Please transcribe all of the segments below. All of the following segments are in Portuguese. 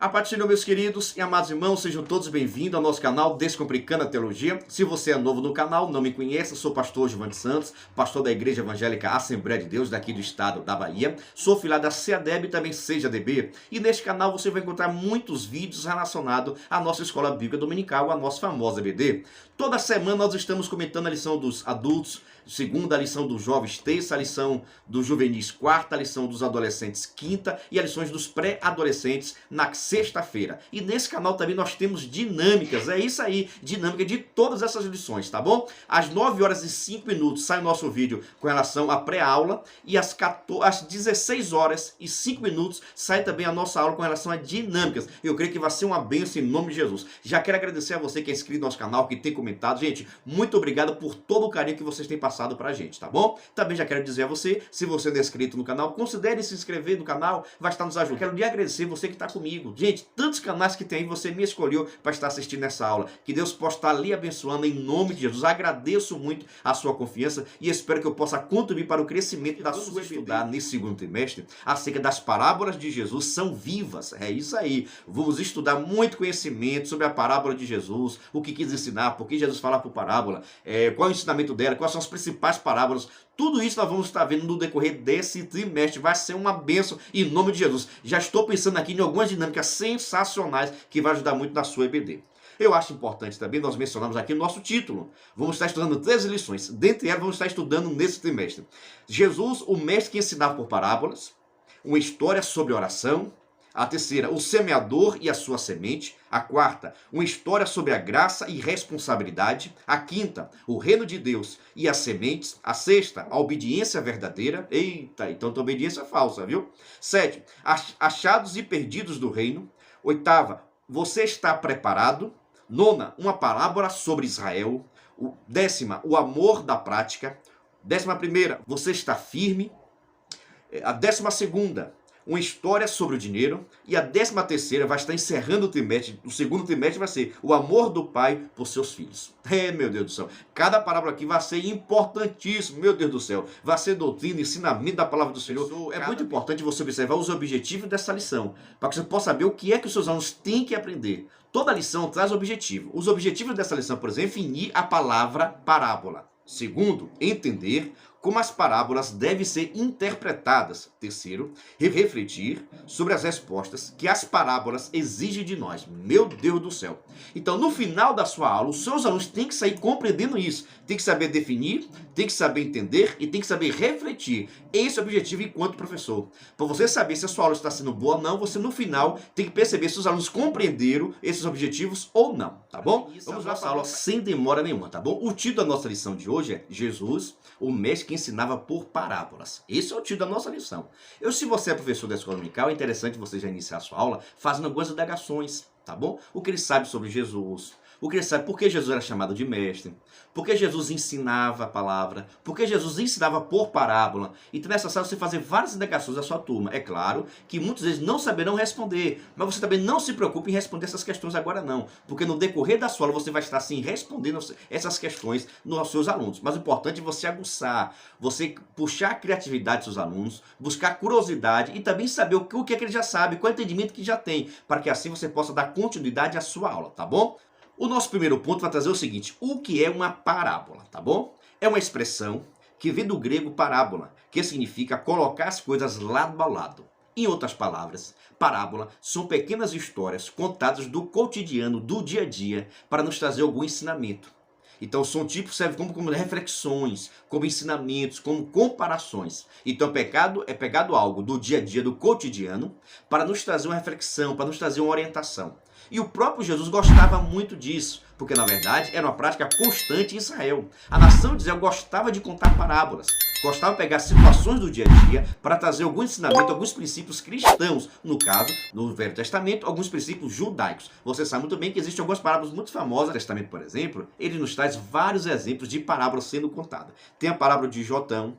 A paz do Senhor, meus queridos e amados irmãos, sejam todos bem-vindos ao nosso canal Descomplicando a Teologia. Se você é novo no canal, não me conhece, eu sou o pastor Giovanni Santos, pastor da Igreja Evangélica Assembleia de Deus, daqui do estado da Bahia. Sou filiado da CEADEB e também CEJADB. E neste canal você vai encontrar muitos vídeos relacionados à nossa Escola Bíblica Dominical, a nossa famosa EBD. Toda semana nós estamos comentando a lição dos adultos, segunda, a lição dos jovens, terça, a lição dos juvenis, quarta, a lição dos adolescentes, quinta, e as lições dos pré-adolescentes na sexta-feira. E nesse canal também nós temos dinâmicas, é isso aí, dinâmica de todas essas lições, tá bom? Às 9 horas e 5 minutos sai o nosso vídeo com relação à pré-aula, e às 16 horas e 5 minutos sai também a nossa aula com relação a dinâmicas. Eu creio que vai ser uma bênção em nome de Jesus. Já quero agradecer a você que é inscrito no nosso canal, que tem comentado. Gente, muito obrigado por todo o carinho que vocês têm passado pra gente, tá bom? Também já quero dizer a você, se você não é inscrito no canal, considere se inscrever no canal, vai estar nos ajudando. Quero lhe agradecer você que está comigo. Gente, tantos canais que tem aí, você me escolheu para estar assistindo essa aula. Que Deus possa estar lhe abençoando em nome de Jesus. Agradeço muito a sua confiança e espero que eu possa contribuir para o crescimento da sua estudar nesse segundo trimestre acerca das parábolas de Jesus. São vivas, é isso aí. Vamos estudar muito conhecimento sobre a parábola de Jesus, o que quis ensinar, por que Jesus fala por parábola, qual é o ensinamento dela, quais são as principais parábolas. Tudo isso nós vamos estar vendo no decorrer desse trimestre. Vai ser uma bênção em nome de Jesus. Já estou pensando aqui em algumas dinâmicas sensacionais que vai ajudar muito na sua EBD. Eu acho importante também, nós mencionamos aqui o nosso título. Vamos estar estudando 13 lições. Dentre elas, vamos estar estudando nesse trimestre Jesus, o mestre que ensinava por parábolas, uma história sobre oração. A terceira, o semeador e a sua semente. A quarta, uma história sobre a graça e responsabilidade. A quinta, o reino de Deus e as sementes. A sexta, a obediência verdadeira. Eita, então a obediência falsa, viu? Sétimo, achados e perdidos do reino. Oitava, você está preparado? Nona, uma parábola sobre Israel. Décima, o amor da prática. 11ª, você está firme. A 12ª, uma história sobre o dinheiro. E a 13ª vai estar encerrando o trimestre. O segundo trimestre vai ser o amor do pai por seus filhos. Meu Deus do céu. Cada parábola aqui vai ser importantíssimo. Meu Deus do céu. Vai ser doutrina, ensinamento da palavra do Senhor. É muito importante você observar os objetivos dessa lição, para que você possa saber o que é que os seus alunos têm que aprender. Toda lição traz objetivo. Os objetivos dessa lição, por exemplo, definir a palavra parábola. Segundo, entender como as parábolas devem ser interpretadas. Terceiro, refletir sobre as respostas que as parábolas exigem de nós. Meu Deus do céu. Então, no final da sua aula, os seus alunos têm que sair compreendendo isso. Tem que saber definir, tem que saber entender e tem que saber refletir. Esse é o objetivo enquanto professor. Para você saber se a sua aula está sendo boa ou não, você no final tem que perceber se os alunos compreenderam esses objetivos ou não, tá bom? Vamos nossa aula sem demora nenhuma, tá bom? O título da nossa lição de hoje é Jesus, o mestre que ensinava por parábolas. Esse é o título da nossa lição. Se você é professor da escola dominical, é interessante você já iniciar a sua aula fazendo algumas indagações, tá bom? O que ele sabe sobre Jesus, o que ele sabe por que Jesus era chamado de mestre, por que Jesus ensinava a palavra, por que Jesus ensinava por parábola. Então nessa sala você fazer várias indagações da sua turma. É claro que muitas vezes não saberão responder, mas você também não se preocupe em responder essas questões agora não, porque no decorrer da sua aula você vai estar assim respondendo essas questões nos seus alunos. Mas o importante é você aguçar, você puxar a criatividade dos seus alunos, buscar curiosidade e também saber o que é que ele já sabe, qual é o entendimento que já tem, para que assim você possa dar continuidade à sua aula, tá bom? O nosso primeiro ponto vai trazer o seguinte: o que é uma parábola, tá bom? É uma expressão que vem do grego parábola, que significa colocar as coisas lado a lado. Em outras palavras, parábola são pequenas histórias contadas do cotidiano, do dia a dia, para nos trazer algum ensinamento. Então são tipos, serve como reflexões, como ensinamentos, como comparações. Então é pegado algo do dia a dia, do cotidiano, para nos trazer uma reflexão, para nos trazer uma orientação. E o próprio Jesus gostava muito disso, porque na verdade era uma prática constante em Israel. A nação de Israel gostava de contar parábolas, gostava de pegar situações do dia a dia para trazer algum ensinamento, alguns princípios cristãos. No caso, no Velho Testamento, alguns princípios judaicos. Você sabe muito bem que existem algumas parábolas muito famosas. No Testamento, por exemplo, ele nos traz vários exemplos de parábolas sendo contadas. Tem a parábola de Jotão,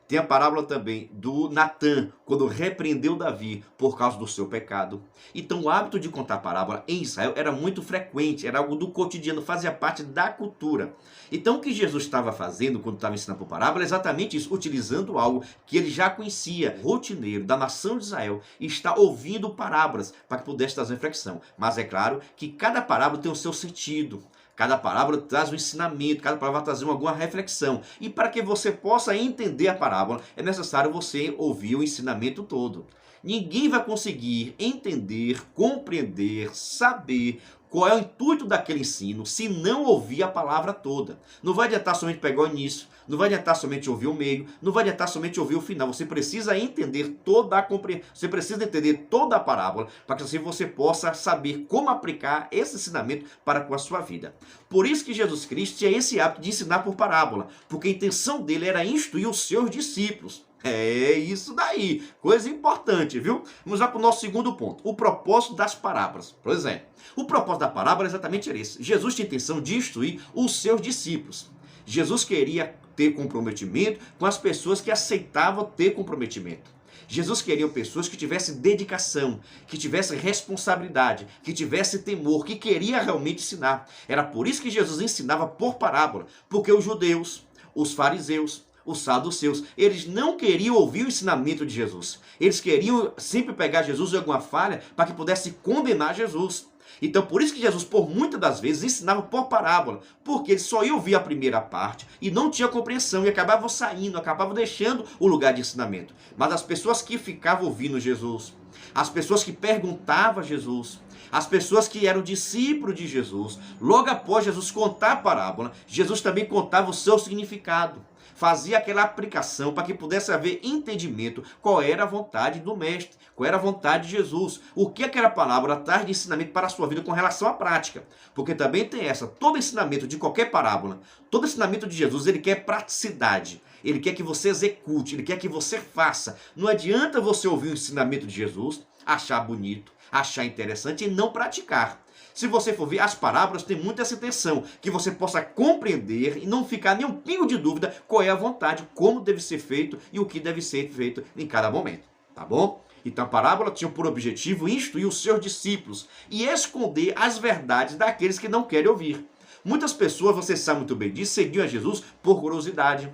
Tem a parábola também do Natã, quando repreendeu Davi por causa do seu pecado. Então o hábito de contar parábola em Israel era muito frequente, era algo do cotidiano, fazia parte da cultura. Então o que Jesus estava fazendo quando estava ensinando por parábola é exatamente isso, utilizando algo que ele já conhecia, rotineiro da nação de Israel, e está ouvindo parábolas para que pudesse trazer reflexão. Mas é claro que cada parábola tem o seu sentido. Cada parábola traz um ensinamento, cada parábola vai trazer alguma reflexão. E para que você possa entender a parábola, é necessário você ouvir o ensinamento todo. Ninguém vai conseguir entender, compreender, saber qual é o intuito daquele ensino se não ouvir a palavra toda. Não vai adiantar somente pegar o início, não vai adiantar somente ouvir o meio, não vai adiantar somente ouvir o final. Você precisa entender toda a compreensão, você precisa entender toda a parábola para que assim você possa saber como aplicar esse ensinamento para com a sua vida. Por isso que Jesus Cristo tinha esse hábito de ensinar por parábola, porque a intenção dele era instruir os seus discípulos. É isso daí, coisa importante, viu? Vamos lá para o nosso segundo ponto, o propósito das parábolas. Por exemplo, o propósito da parábola é exatamente esse. Jesus tinha a intenção de instruir os seus discípulos. Jesus queria ter comprometimento com as pessoas que aceitavam ter comprometimento. Jesus queria pessoas que tivessem dedicação, que tivessem responsabilidade, que tivessem temor, que queria realmente ensinar. Era por isso que Jesus ensinava por parábola, porque os judeus, os fariseus, os saduceus, eles não queriam ouvir o ensinamento de Jesus. Eles queriam sempre pegar Jesus em alguma falha para que pudesse condenar Jesus. Então por isso que Jesus por muitas das vezes ensinava por parábola, porque eles só iam ouvir a primeira parte e não tinha compreensão e acabavam saindo, acabavam deixando o lugar de ensinamento. Mas as pessoas que ficavam ouvindo Jesus, as pessoas que perguntavam a Jesus, as pessoas que eram discípulos de Jesus, logo após Jesus contar a parábola, Jesus também contava o seu significado. Fazia aquela aplicação para que pudesse haver entendimento qual era a vontade do mestre, qual era a vontade de Jesus, o que aquela palavra traz de ensinamento para a sua vida com relação à prática. Porque também tem essa, todo ensinamento de qualquer parábola, todo ensinamento de Jesus, ele quer praticidade. Ele quer que você execute, ele quer que você faça. Não adianta você ouvir o ensinamento de Jesus, achar bonito, achar interessante e não praticar. Se você for ver, as parábolas têm muito essa intenção, que você possa compreender e não ficar nem um pingo de dúvida qual é a vontade, como deve ser feito e o que deve ser feito em cada momento, tá bom? Então a parábola tinha por objetivo instruir os seus discípulos e esconder as verdades daqueles que não querem ouvir. Muitas pessoas, você sabe muito bem disso, seguiam a Jesus por curiosidade.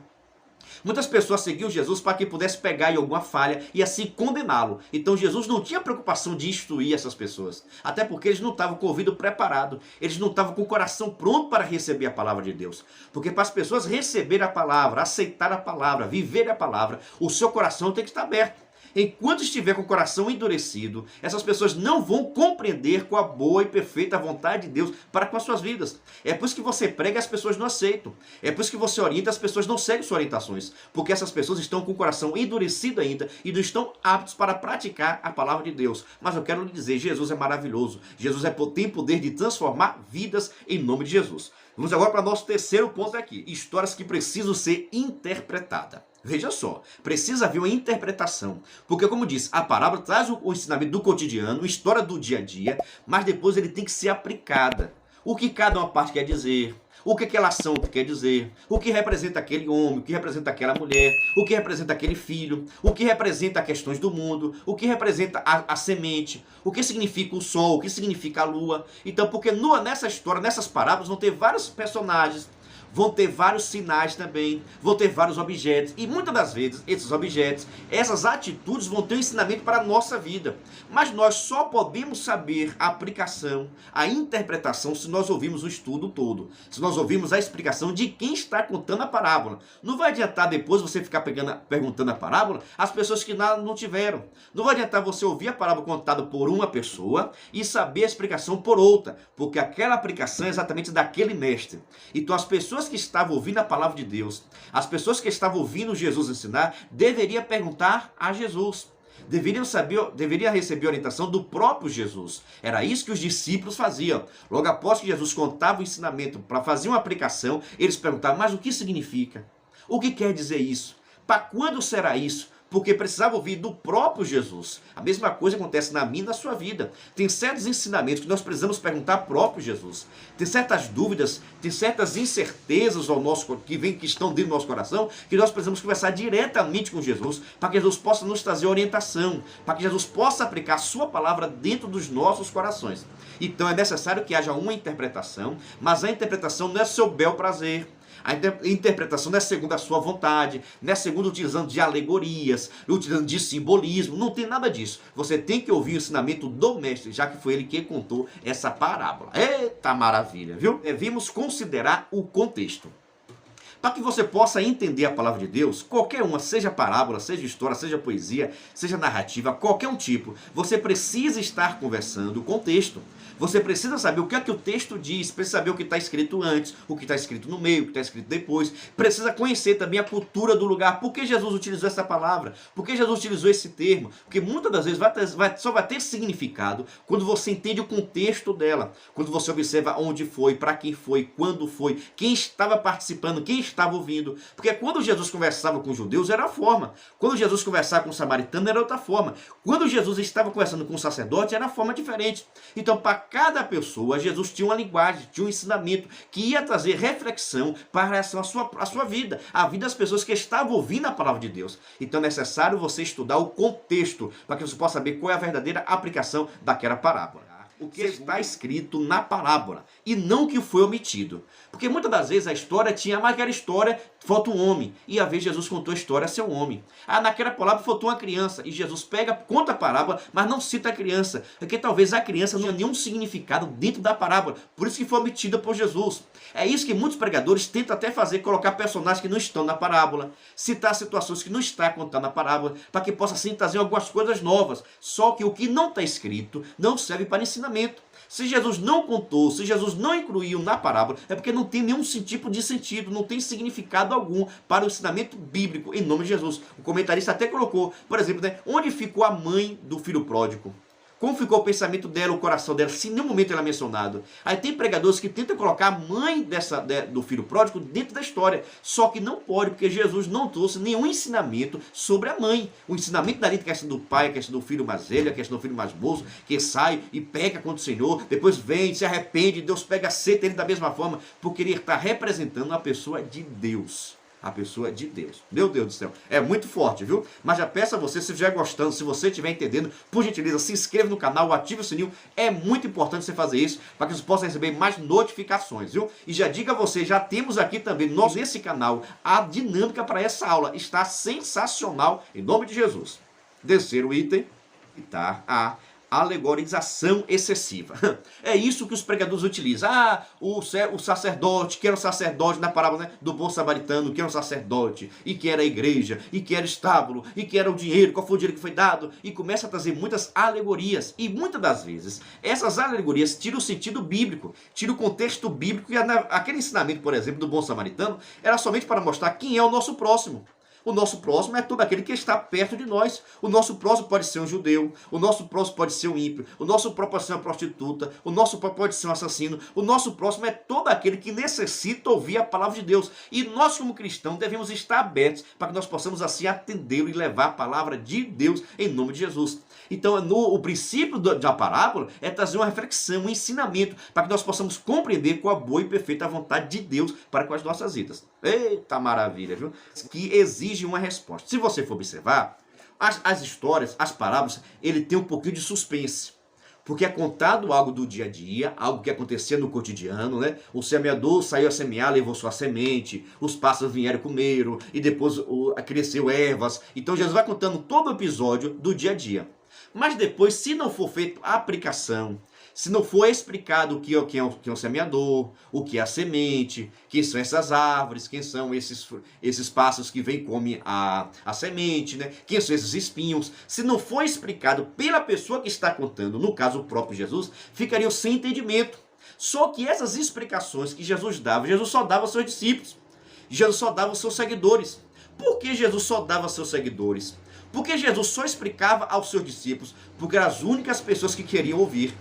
Muitas pessoas seguiam Jesus para que pudesse pegar em alguma falha e assim condená-lo. Então Jesus não tinha preocupação de instruir essas pessoas. Até porque eles não estavam com o ouvido preparado. Eles não estavam com o coração pronto para receber a palavra de Deus. Porque para as pessoas receberem a palavra, aceitar a palavra, viver a palavra, o seu coração tem que estar aberto. Enquanto estiver com o coração endurecido, essas pessoas não vão compreender qual a boa e perfeita vontade de Deus para com as suas vidas. É por isso que você prega e as pessoas não aceitam. É por isso que você orienta e as pessoas não seguem suas orientações. Porque essas pessoas estão com o coração endurecido ainda e não estão aptos para praticar a palavra de Deus. Mas eu quero lhe dizer, Jesus é maravilhoso. Jesus tem poder de transformar vidas em nome de Jesus. Vamos agora para o nosso terceiro ponto aqui. Histórias que precisam ser interpretadas. Veja só, precisa haver uma interpretação. Porque, como disse, a parábola traz o ensinamento do cotidiano, a história do dia a dia, mas depois ele tem que ser aplicada. O que cada uma parte quer dizer, o que aquela ação quer dizer, o que representa aquele homem, o que representa aquela mulher, o que representa aquele filho, o que representa questões do mundo, o que representa a semente, o que significa o sol, o que significa a lua. Então, porque nessa história, nessas parábolas, vão ter vários personagens, vão ter vários sinais também, vão ter vários objetos. E muitas das vezes, esses objetos, essas atitudes vão ter um ensinamento para a nossa vida. Mas nós só podemos saber a aplicação, a interpretação, se nós ouvirmos o estudo todo. Se nós ouvirmos a explicação de quem está contando a parábola. Não vai adiantar depois você ficar perguntando a parábola às pessoas que não tiveram. Não vai adiantar você ouvir a parábola contada por uma pessoa e saber a explicação por outra. Porque aquela aplicação é exatamente daquele mestre. Então as pessoas que estavam ouvindo a palavra de Deus, as pessoas que estavam ouvindo Jesus ensinar, deveriam perguntar a Jesus. Deveriam receber a orientação do próprio Jesus. Era isso que os discípulos faziam. Logo após que Jesus contava o ensinamento para fazer uma aplicação, eles perguntavam, mas o que significa? O que quer dizer isso? Para quando será isso? porque precisava ouvir do próprio Jesus. A mesma coisa acontece na minha e na sua vida. Tem certos ensinamentos que nós precisamos perguntar ao próprio Jesus. Tem certas dúvidas, tem certas incertezas que estão dentro do nosso coração, que nós precisamos conversar diretamente com Jesus, para que Jesus possa nos trazer orientação, para que Jesus possa aplicar a sua palavra dentro dos nossos corações. Então é necessário que haja uma interpretação, mas a interpretação não é seu bel prazer. A interpretação não é segundo a sua vontade, não é segundo utilizando de alegorias, utilizando de simbolismo, não tem nada disso. Você tem que ouvir o ensinamento do mestre, já que foi ele que contou essa parábola. Eita maravilha, viu? Devemos considerar o contexto. Para que você possa entender a palavra de Deus, qualquer uma, seja parábola, seja história, seja poesia, seja narrativa, qualquer um tipo, você precisa estar conversando o contexto. Você precisa saber o que é que o texto diz, precisa saber o que está escrito antes, o que está escrito no meio, o que está escrito depois. Precisa conhecer também a cultura do lugar. Por que Jesus utilizou essa palavra? Por que Jesus utilizou esse termo? Porque muitas das vezes só vai ter significado quando você entende o contexto dela. Quando você observa onde foi, para quem foi, quando foi, quem estava participando, quem estava ouvindo. Porque quando Jesus conversava com os judeus era uma forma. Quando Jesus conversava com o samaritano era outra forma. Quando Jesus estava conversando com o sacerdote era uma forma diferente. Então, para cada pessoa, Jesus tinha uma linguagem, tinha um ensinamento que ia trazer reflexão para relação à sua vida, a vida das pessoas que estavam ouvindo a palavra de Deus. Então é necessário você estudar o contexto para que você possa saber qual é a verdadeira aplicação daquela parábola. O que está escrito na parábola e não o que foi omitido. Porque muitas das vezes a história tinha, mas aquela história falta um homem. E a vez Jesus contou a história a ser um homem. Naquela parábola faltou uma criança. E Jesus conta a parábola, mas não cita a criança. Porque talvez a criança não tinha nenhum significado dentro da parábola. Por isso que foi omitida por Jesus. É isso que muitos pregadores tentam até fazer, colocar personagens que não estão na parábola, citar situações que não está contando na parábola, para que possa assim trazer algumas coisas novas. Só que o que não está escrito não serve para ensinamento. Se Jesus não contou, se Jesus não incluiu na parábola, é porque não tem nenhum tipo de sentido, não tem significado algum para o ensinamento bíblico em nome de Jesus. O comentarista até colocou, por exemplo, onde ficou a mãe do filho pródigo? Como ficou o pensamento dela, o coração dela, se em nenhum momento ela é mencionado. Aí tem pregadores que tentam colocar a mãe do filho pródigo dentro da história. Só que não pode, porque Jesus não trouxe nenhum ensinamento sobre a mãe. O ensinamento dali, a questão do pai, a questão do filho mais velho, a questão do filho mais moço, que sai e peca contra o Senhor, depois vem, se arrepende, Deus pega a seta ele da mesma forma, porque ele está representando a pessoa de Deus. A pessoa de Deus. Meu Deus do céu. É muito forte, viu? Mas já peço a você, se estiver gostando, se você estiver entendendo, por gentileza, se inscreva no canal, ative o sininho. É muito importante você fazer isso, para que você possa receber mais notificações, viu? E já diga a você, já temos aqui também, nesse canal, a dinâmica para essa aula. Está sensacional, em nome de Jesus. Terceiro item, está a alegorização excessiva. É isso que os pregadores utilizam. O sacerdote, que era o sacerdote na parábola, né, do bom samaritano, que era um sacerdote, e que era a igreja, e que era o estábulo, e que era o dinheiro, qual foi o dinheiro que foi dado, e começa a trazer muitas alegorias. E muitas das vezes, essas alegorias tiram o sentido bíblico, tiram o contexto bíblico, e aquele ensinamento, por exemplo, do bom samaritano, era somente para mostrar quem é o nosso próximo. O nosso próximo é todo aquele que está perto de nós. O nosso próximo pode ser um judeu. O nosso próximo pode ser um ímpio. O nosso próximo pode ser uma prostituta. O nosso próximo pode ser um assassino. O nosso próximo é todo aquele que necessita ouvir a palavra de Deus. E nós, como cristãos, devemos estar abertos para que nós possamos assim atendê-lo e levar a palavra de Deus em nome de Jesus. Então, o princípio da parábola é trazer uma reflexão, um ensinamento, para que nós possamos compreender qual a boa e perfeita vontade de Deus para com as nossas vidas. Eita maravilha, viu? Que exige uma resposta. Se você for observar, as histórias, as parábolas, ele tem um pouquinho de suspense. Porque é contado algo do dia a dia, algo que acontecia no cotidiano, né? O semeador saiu a semear, levou sua semente, os pássaros vieram e comeram, e depois cresceu ervas. Então Jesus vai contando todo o episódio do dia a dia. Mas depois, se não for feita a aplicação, se não for explicado quem é o semeador, o que é a semente, quem são essas árvores, quem são esses pássaros que vêm e comem a semente, né? Quem são esses espinhos, se não for explicado pela pessoa que está contando, no caso o próprio Jesus, ficariam sem entendimento. Só que essas explicações que Jesus só dava aos seus discípulos. Jesus só dava aos seus seguidores. Por que Jesus só dava aos seus seguidores? Porque Jesus só explicava aos seus discípulos, porque eram as únicas pessoas que queriam ouvir.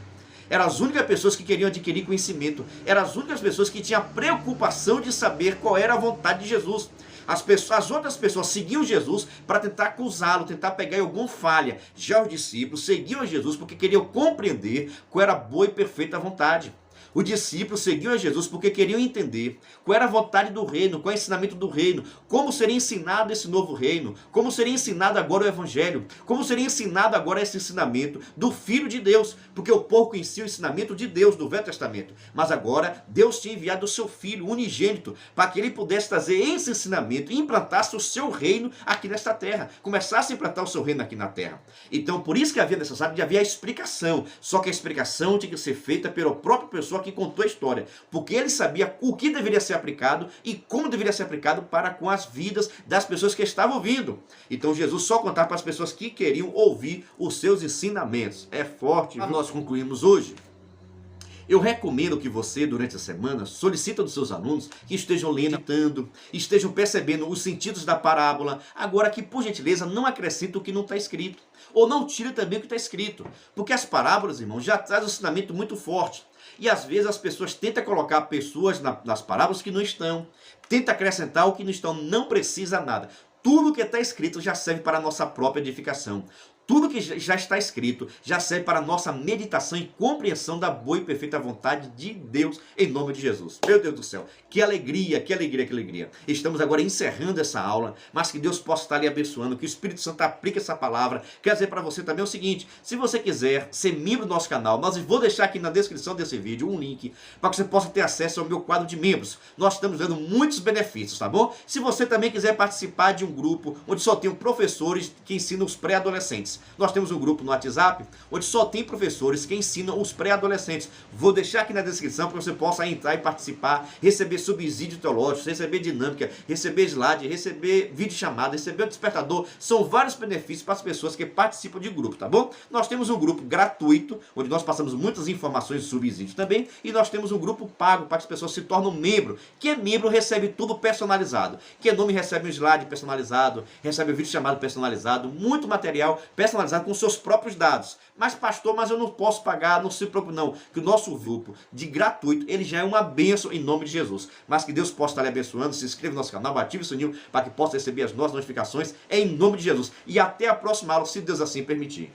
Eram as únicas pessoas que queriam adquirir conhecimento. Eram as únicas pessoas que tinham a preocupação de saber qual era a vontade de Jesus. As outras pessoas seguiam Jesus para tentar acusá-lo, tentar pegar em alguma falha. Já os discípulos seguiam a Jesus porque queriam compreender qual era a boa e perfeita vontade. Os discípulos seguiam a Jesus porque queriam entender qual era a vontade do reino, qual é o ensinamento do reino, como seria ensinado esse novo reino, como seria ensinado agora o evangelho, como seria ensinado agora esse ensinamento do Filho de Deus, porque o povo conhecia o ensinamento de Deus do Velho Testamento, mas agora Deus tinha enviado o seu Filho unigênito para que ele pudesse trazer esse ensinamento e implantasse o seu reino aqui nesta terra, começasse a implantar o seu reino aqui na terra. Então por isso que havia necessário de haver a explicação, só que a explicação tinha que ser feita pela própria pessoa que contou a história, porque ele sabia o que deveria ser aplicado e como deveria ser aplicado para com as vidas das pessoas que estavam ouvindo. Então Jesus só contava para as pessoas que queriam ouvir os seus ensinamentos. É forte. Nós concluímos hoje. Eu recomendo que você, durante a semana, solicite dos seus alunos que estejam lendo, estejam percebendo os sentidos da parábola. Agora que, por gentileza, não acrescente o que não está escrito. Ou não tire também o que está escrito. Porque as parábolas, irmãos, já trazem um ensinamento muito forte. E às vezes as pessoas tentam colocar pessoas nas parábolas que não estão. Tentam acrescentar o que não estão. Não precisa nada. Tudo que está escrito já serve para a nossa própria edificação. Tudo que já está escrito já serve para a nossa meditação e compreensão da boa e perfeita vontade de Deus, em nome de Jesus. Meu Deus do céu, que alegria, que alegria, que alegria. Estamos agora encerrando essa aula, mas que Deus possa estar lhe abençoando, que o Espírito Santo aplique essa palavra. Quero dizer para você também o seguinte, se você quiser ser membro do nosso canal, vou deixar aqui na descrição desse vídeo um link para que você possa ter acesso ao meu quadro de membros. Nós estamos dando muitos benefícios, tá bom? Se você também quiser participar de um grupo onde só tem professores que ensinam os pré-adolescentes, nós temos um grupo no WhatsApp onde só tem professores que ensinam os pré-adolescentes. Vou deixar aqui na descrição para que você possa entrar e participar, receber subsídio teológico, receber dinâmica, receber slide, receber vídeo chamada, receber o despertador. São vários benefícios para as pessoas que participam de grupo, tá bom? Nós temos um grupo gratuito, onde nós passamos muitas informações de subsídio também, e nós temos um grupo pago para que as pessoas se tornem membro. Quem é membro recebe tudo personalizado. Quem é nome recebe um slide personalizado, recebe um vídeo chamado personalizado, muito material personalizado com seus próprios dados. Mas pastor, eu não posso pagar, não se preocupe não, que o nosso grupo de gratuito, ele já é uma bênção em nome de Jesus. Mas que Deus possa estar lhe abençoando, se inscreva no nosso canal, ative o sininho para que possa receber as nossas notificações em nome de Jesus. E até a próxima aula, se Deus assim permitir.